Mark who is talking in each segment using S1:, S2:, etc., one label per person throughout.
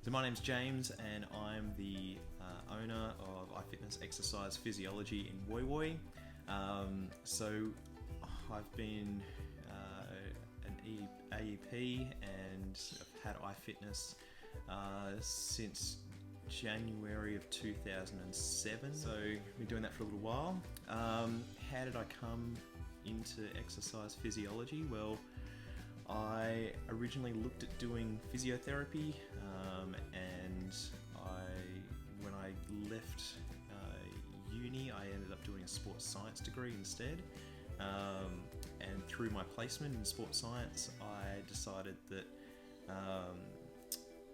S1: So my name's James and I'm the owner of iFitness Exercise Physiology in Woy Woy. So I've been an AEP and I've had iFitness since January of 2007, so I've been doing that for a little while. How did I come into exercise physiology? Well, I originally looked at doing physiotherapy, and when I left uni, I ended up doing a sports science degree instead. And through my placement in sports science, I decided that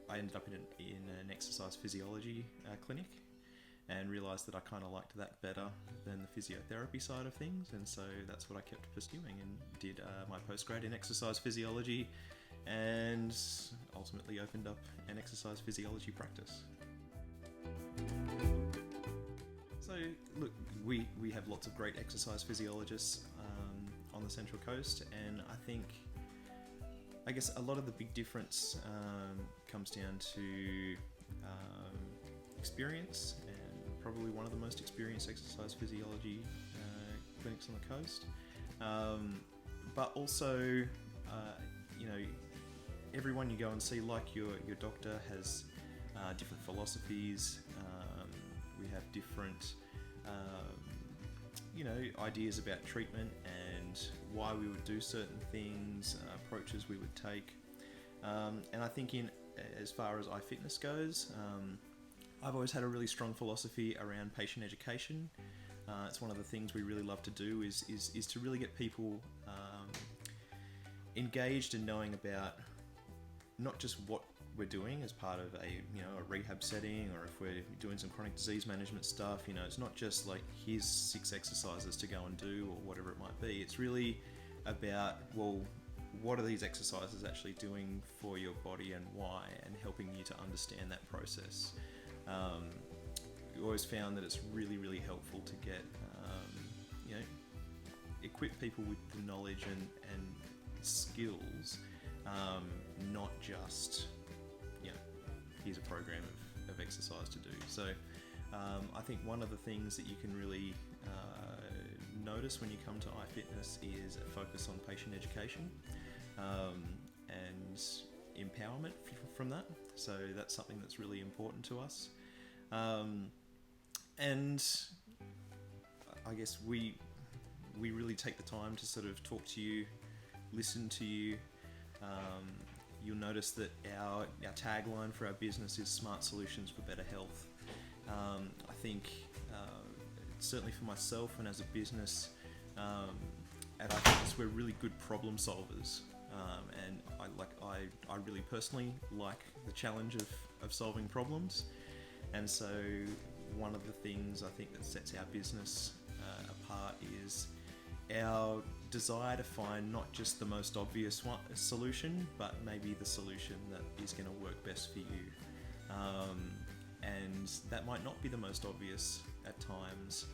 S1: I ended up in an exercise physiology clinic, and realised that I kind of liked that better than the physiotherapy side of things, and so that's what I kept pursuing and did my postgrad in exercise physiology, and ultimately opened up an exercise physiology practice. So look, we have lots of great exercise physiologists on the Central Coast, and I guess a lot of the big difference comes down to experience, and probably one of the most experienced exercise physiology clinics on the coast. But also, everyone you go and see, like your doctor, has different philosophies. We have different ideas about treatment and why we would do certain things, approaches we would take. And I think as far as iFitness goes, I've always had a really strong philosophy around patient education. It's one of the things we really love to do is to really get people engaged in knowing about not just what we're doing as part of a rehab setting, or if we're doing some chronic disease management stuff. It's not just like, here's 6 exercises to go and do, or whatever it might be. It's really about, well, what are these exercises actually doing for your body and why, and helping you to understand that process. We always found that it's really, really helpful to get, equip people with the knowledge and skills, not just, here's a program of exercise to do. So I think one of the things that you can really notice when you come to iFitness is a focus on patient education and empowerment from that. So that's something that's really important to us. And I guess we really take the time to sort of talk to you, listen to you. You'll notice that our tagline for our business is Smart Solutions for Better Health. I think certainly for myself and as a business, at iFitness, we're really good problem solvers. And I really personally like the challenge of solving problems. And so one of the things I think that sets our business apart is our desire to find not just the most obvious solution, but maybe the solution that is going to work best for you. And that might not be the most obvious at times,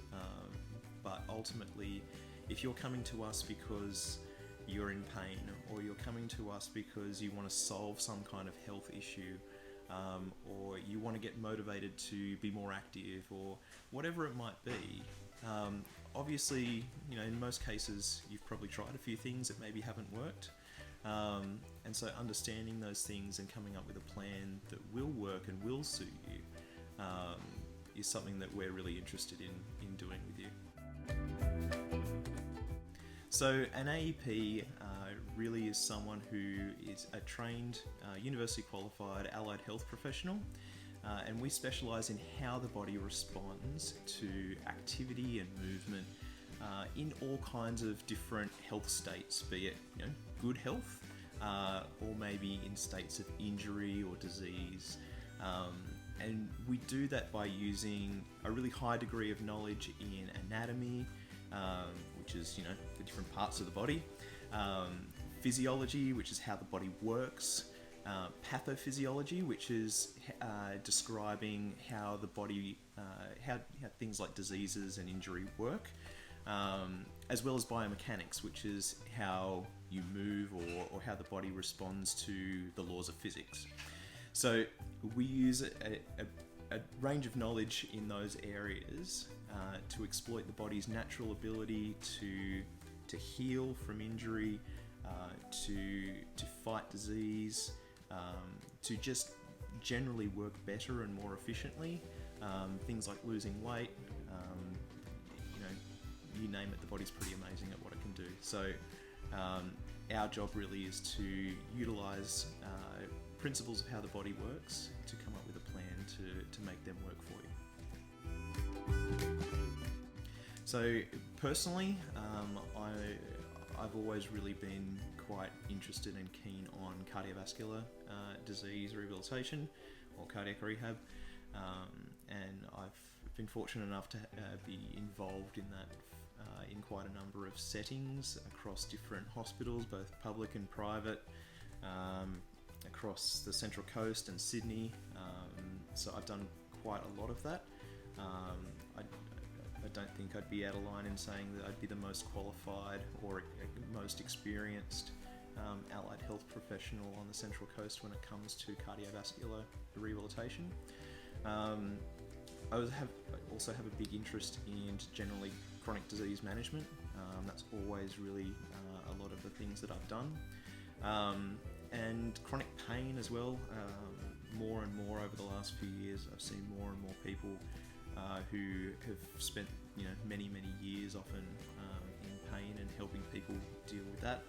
S1: but ultimately, if you're coming to us because you're in pain, or you're coming to us because you want to solve some kind of health issue, or you want to get motivated to be more active, or whatever it might be, obviously, in most cases, you've probably tried a few things that maybe haven't worked. And so understanding those things and coming up with a plan that will work and will suit you is something that we're really interested in doing with you. So an AEP really is someone who is a trained, university qualified allied health professional, and we specialise in how the body responds to activity and movement in all kinds of different health states, be it good health, or maybe in states of injury or disease. And we do that by using a really high degree of knowledge in anatomy, which is the different parts of the body, physiology, which is how the body works, pathophysiology, which is describing how the body, how things like diseases and injury work, as well as biomechanics, which is how you move, or how the body responds to the laws of physics. So we use a range of knowledge in those areas to exploit the body's natural ability to heal from injury, to fight disease, to just generally work better and more efficiently. Things like losing weight, you name it, the body's pretty amazing at what it can do. So our job really is to utilize principles of how the body works to come up with a plan to make them work for you. So personally, I've always really been quite interested and keen on cardiovascular disease rehabilitation or cardiac rehab, and I've been fortunate enough to be involved in that in quite a number of settings across different hospitals, both public and private, across the Central Coast and Sydney. So I've done quite a lot of that. I don't think I'd be out of line in saying that I'd be the most qualified or most experienced allied health professional on the Central Coast when it comes to cardiovascular rehabilitation. I also have a big interest in generally chronic disease management. That's always really a lot of the things that I've done. And chronic pain as well. More and more over the last few years, I've seen more and more people who have spent many years often in pain and helping people deal with that.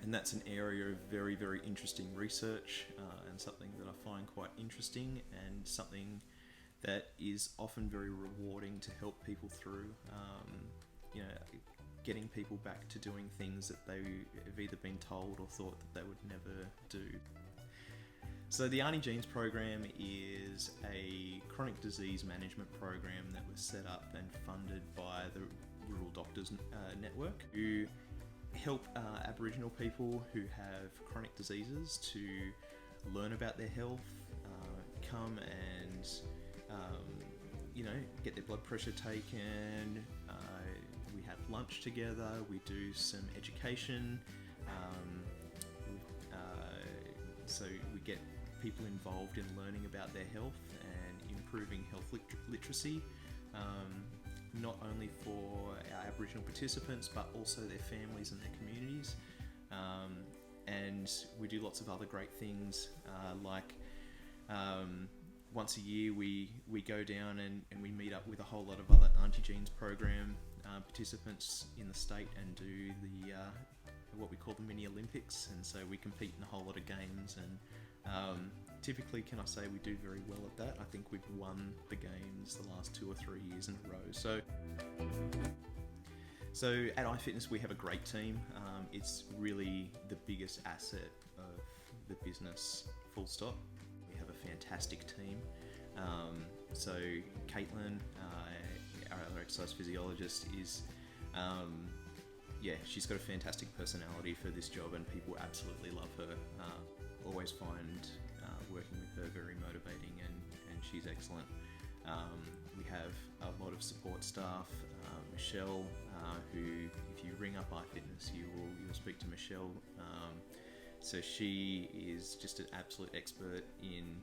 S1: And that's an area of very interesting research and something that I find quite interesting and something that is often very rewarding to help people through. Getting people back to doing things that they have either been told or thought that they would never do. So the Arnie Genes program is a chronic disease management program that was set up and funded by the Rural Doctors Network, who help Aboriginal people who have chronic diseases to learn about their health, come and get their blood pressure taken. We have lunch together, we do some education, so we get people involved in learning about their health and improving health literacy, not only for our Aboriginal participants but also their families and their communities. And we do lots of other great things, like once a year we go down and we meet up with a whole lot of other Auntie Genes program participants in the state and do the what we call the mini Olympics, and so we compete in a whole lot of games, and typically, can I say, we do very well at that. I think we've won the games the last 2 or 3 years in a row. So at iFitness we have a great team. It's really the biggest asset of the business, full stop. We have a fantastic team. So Caitlin, our other exercise physiologist, is she's got a fantastic personality for this job and people absolutely love her. Always find working with her very motivating, and she's excellent. We have a lot of support staff. Michelle, who, if you ring up iFitness, you will speak to Michelle. So she is just an absolute expert in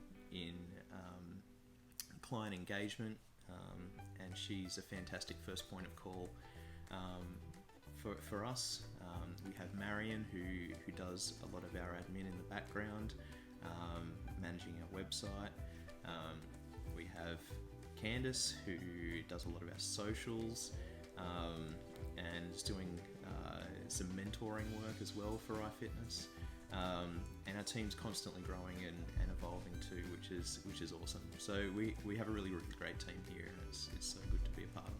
S1: client engagement, and she's a fantastic first point of call for us. We have Marion, who does a lot of our admin in the background, managing our website. We have Candice, who does a lot of our socials, and is doing some mentoring work as well for iFitness. And our team's constantly growing and evolving too, which is awesome. So we have a really great team here, and it's so good to be a part of.